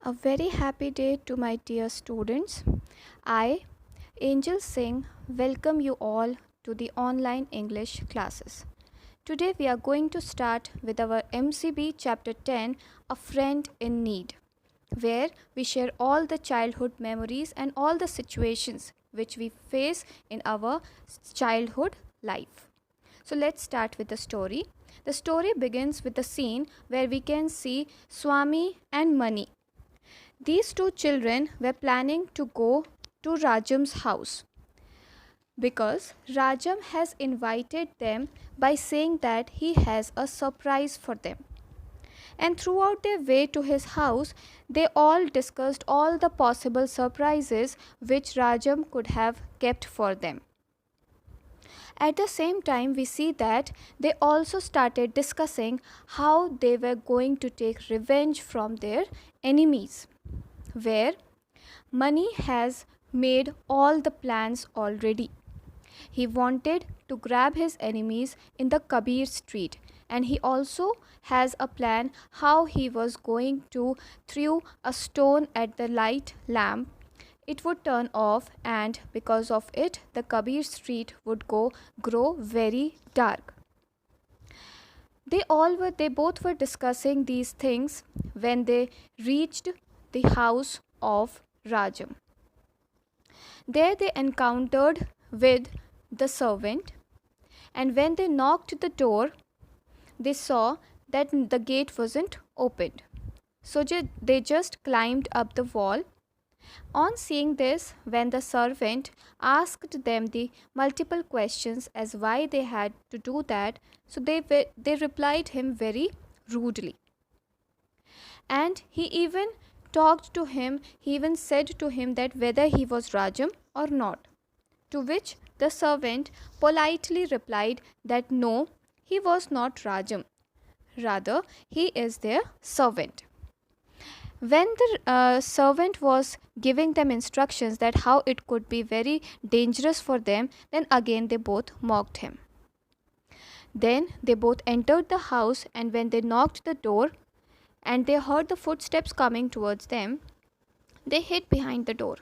A very happy day to my dear students. I, Angel Singh, welcome you all to the online English classes. Today we are going to start with our MCB chapter 10, A Friend in Need, where we share all the childhood memories and all the situations which we face in our childhood life. So let's start with the story. The story begins with a scene where we can see Swami and Mani. These two children were planning to go to Rajam's house because Rajam has invited them by saying that he has a surprise for them. And throughout their way to his house, they all discussed all the possible surprises which Rajam could have kept for them. At the same time, we see that they also started discussing how they were going to take revenge from their enemies, where Mani has made all the plans already. He wanted to grab his enemies in the Kabir street, and he also has a plan how he was going to throw a stone at the light lamp. It would turn off, and because of it, the Kabir street would grow very dark. They both were discussing these things when they reached the house of Rajam. There they encountered with the servant, and when they knocked the door, they saw that the gate wasn't opened. So they just climbed up the wall. On seeing this, when the servant asked them the multiple questions as why they had to do that, so they replied him very rudely. And he even said to him that whether he was Rajam or not. To which the servant politely replied that no, he was not Rajam. Rather, he is their servant. When the servant was giving them instructions that how it could be very dangerous for them, then again they both mocked him. Then they both entered the house, and when they knocked the door and they heard the footsteps coming towards them, they hid behind the door.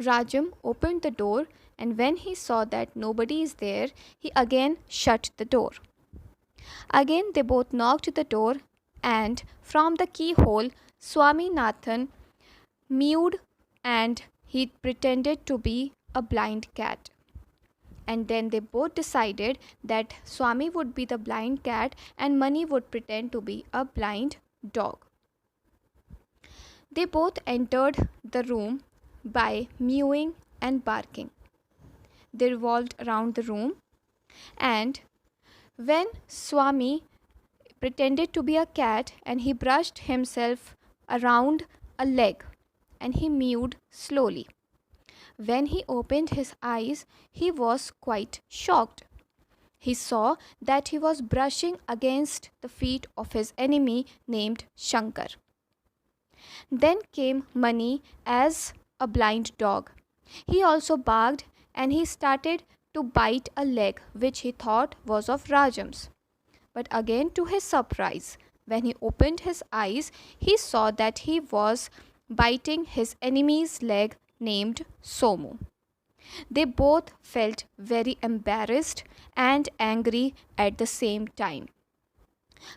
Rajam opened the door, and when he saw that nobody is there, he again shut the door. Again they both knocked the door, and from the keyhole Swaminathan mewed, and he pretended to be a blind cat. And then they both decided that Swami would be the blind cat and Mani would pretend to be a blind dog. They both entered the room by mewing and barking. They revolved around the room, and when Swami pretended to be a cat and he brushed himself around a leg and he mewed slowly. When he opened his eyes, he was quite shocked. He saw that he was brushing against the feet of his enemy named Shankar. Then came Mani as a blind dog. He also barked, and he started to bite a leg which he thought was of Rajam's. But again, to his surprise, when he opened his eyes, he saw that he was biting his enemy's leg named Somu. They both felt very embarrassed and angry at the same time.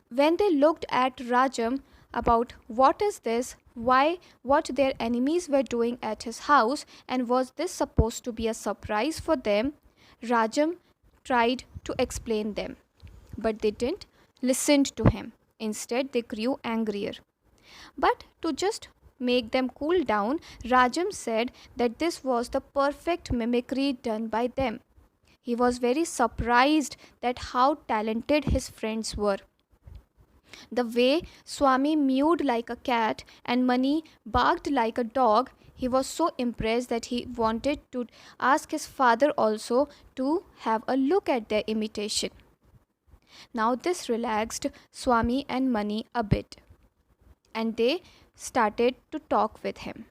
When they looked at Rajam about what is this, what their enemies were doing at his house, and was this supposed to be a surprise for them, Rajam tried to explain them, but they didn't listen to him. Instead, they grew angrier. But to just make them cool down, Rajam said that this was the perfect mimicry done by them. He was very surprised that how talented his friends were. The way Swami mewed like a cat and Mani barked like a dog, he was so impressed that he wanted to ask his father also to have a look at their imitation. Now this relaxed Swami and Mani a bit, and they started to talk with him.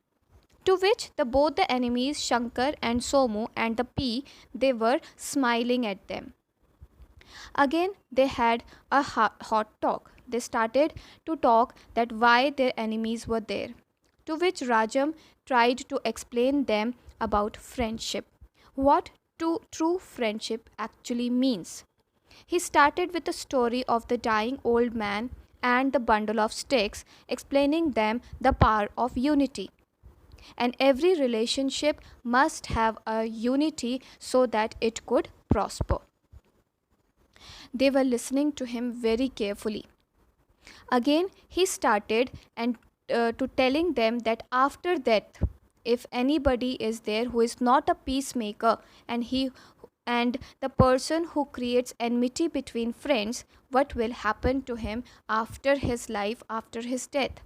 To which both the enemies Shankar and Somu and the P, they were smiling at them. Again they had a hot talk. They started to talk that why their enemies were there. to which Rajam tried to explain them about friendship, what true friendship actually means. He started with the story of the dying old man and the bundle of sticks, explaining them the power of unity. And every relationship must have a unity so that it could prosper. They were listening to him very carefully. Again, he started and to telling them that after death, if anybody is there who is not a peacemaker, and the person who creates enmity between friends, what will happen to him after his life, after his death.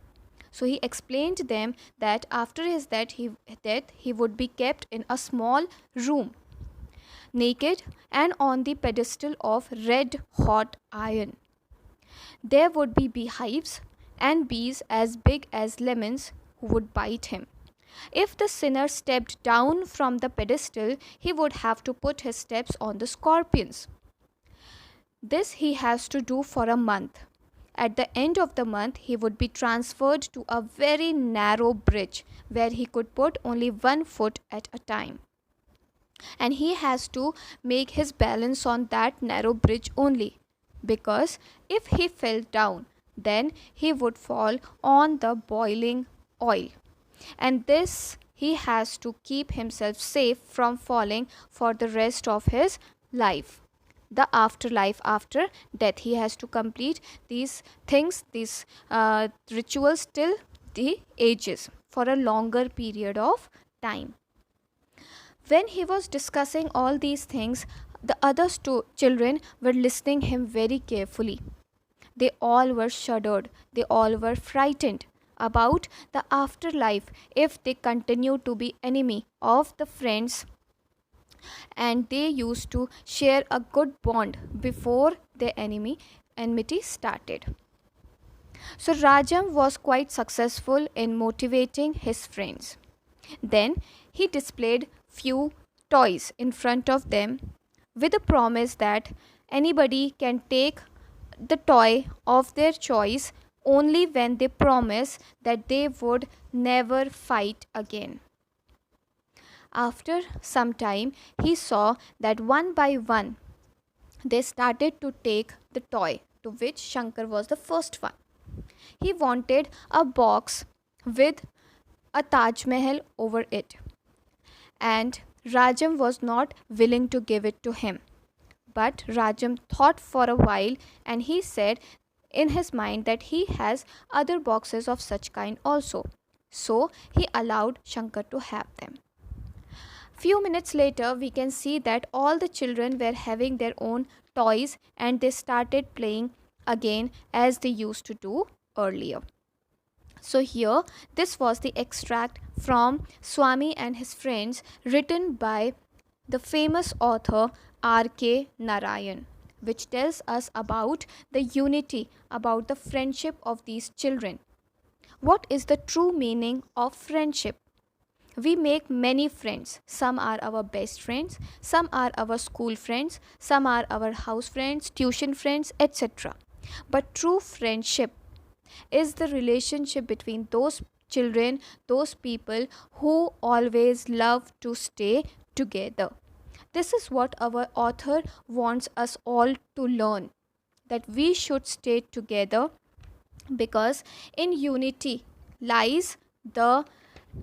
So he explained to them that after his death, he would be kept in a small room, naked and on the pedestal of red hot iron. There would be beehives and bees as big as lemons who would bite him. If the sinner stepped down from the pedestal, he would have to put his steps on the scorpions. This he has to do for a month. At the end of the month, he would be transferred to a very narrow bridge where he could put only one foot at a time. And he has to make his balance on that narrow bridge only, because if he fell down, then he would fall on the boiling oil. And this he has to keep himself safe from falling for the rest of his life. The afterlife, after death, he has to complete these things, these rituals till the ages, for a longer period of time. When he was discussing all these things, the other children were listening him very carefully. They all were shuddered, they all were frightened about the afterlife if they continue to be enemy of the friends, and they used to share a good bond before their enmity started. So Rajam was quite successful in motivating his friends. Then he displayed few toys in front of them with a promise that anybody can take the toy of their choice only when they promise that they would never fight again. After some time, he saw that one by one they started to take the toy, to which Shankar was the first one. He wanted a box with a Taj Mahal over it, and Rajam was not willing to give it to him. But Rajam thought for a while, and he said in his mind that he has other boxes of such kind also. So he allowed Shankar to have them. Few minutes later, we can see that all the children were having their own toys and they started playing again as they used to do earlier. So here, this was the extract from Swami and his friends, written by the famous author R.K. Narayan, which tells us about the unity, about the friendship of these children. What is the true meaning of friendship? We make many friends. Some are our best friends, some are our school friends, some are our house friends, tuition friends, etc. But true friendship is the relationship between those children, those people who always love to stay together. This is what our author wants us all to learn, that we should stay together, because in unity lies the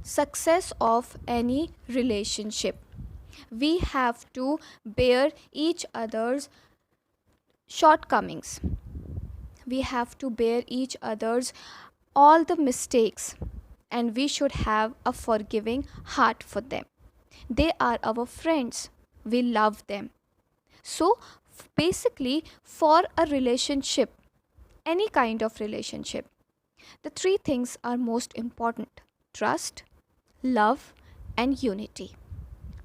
success of any relationship. We have to bear each other's shortcomings. We have to bear each other's all the mistakes, and we should have a forgiving heart for them. They are our friends. We love them. So basically, for a relationship, any kind of relationship, the three things are most important: trust, love, and unity.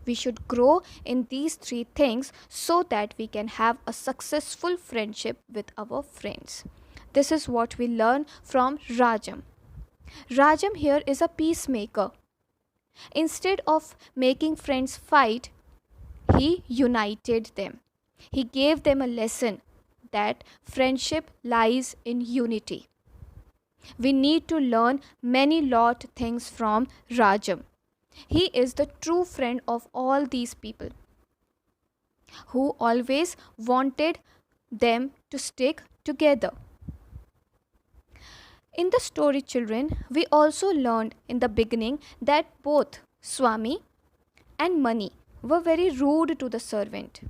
We should grow in these three things so that we can have a successful friendship with our friends. This is what we learn from Rajam. Rajam here is a peacemaker. Instead of making friends fight, he united them. He gave them a lesson that friendship lies in unity. We need to learn many lot things from Rajam. He is the true friend of all these people who always wanted them to stick together. In the story, children, we also learned in the beginning that both Swami and Mani were very rude to the servant.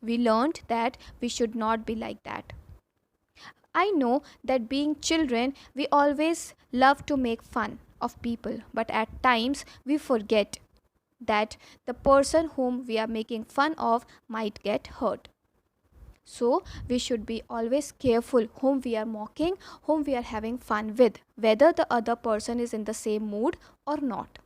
We learned that we should not be like that. I know that being children, we always love to make fun of people, but at times we forget that the person whom we are making fun of might get hurt. So, we should be always careful whom we are mocking, whom we are having fun with, whether the other person is in the same mood or not.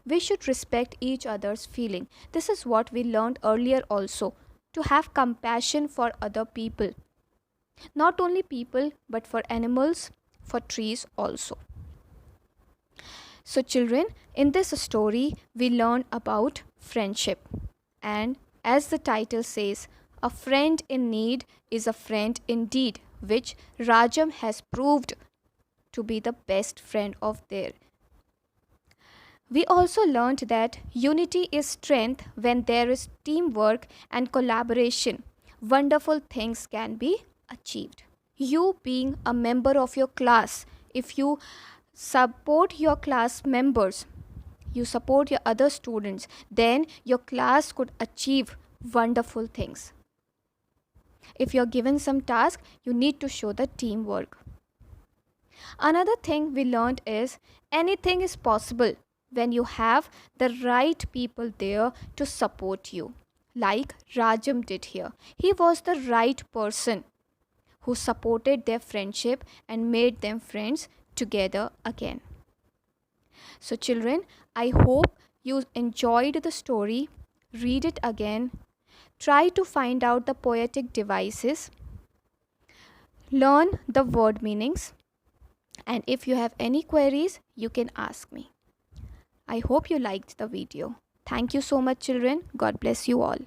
We should respect each other's feeling. This is what we learned earlier also, to have compassion for other people. Not only people, but for animals, for trees also. So, children, in this story, we learn about friendship. And as the title says, a friend in need is a friend indeed, which Rajam has proved to be the best friend of theirs. We also learned that unity is strength when there is teamwork and collaboration. Wonderful things can be achieved. You being a member of your class, if you support your class members, you support your other students, then your class could achieve wonderful things. If you're given some task, you need to show the teamwork. Another thing we learned is anything is possible when you have the right people there to support you. Like Rajam did here. He was the right person who supported their friendship and made them friends together again. So, children, I hope you enjoyed the story. Read it again. Try to find out the poetic devices. Learn the word meanings. And if you have any queries, you can ask me. I hope you liked the video. Thank you so much, children. God bless you all.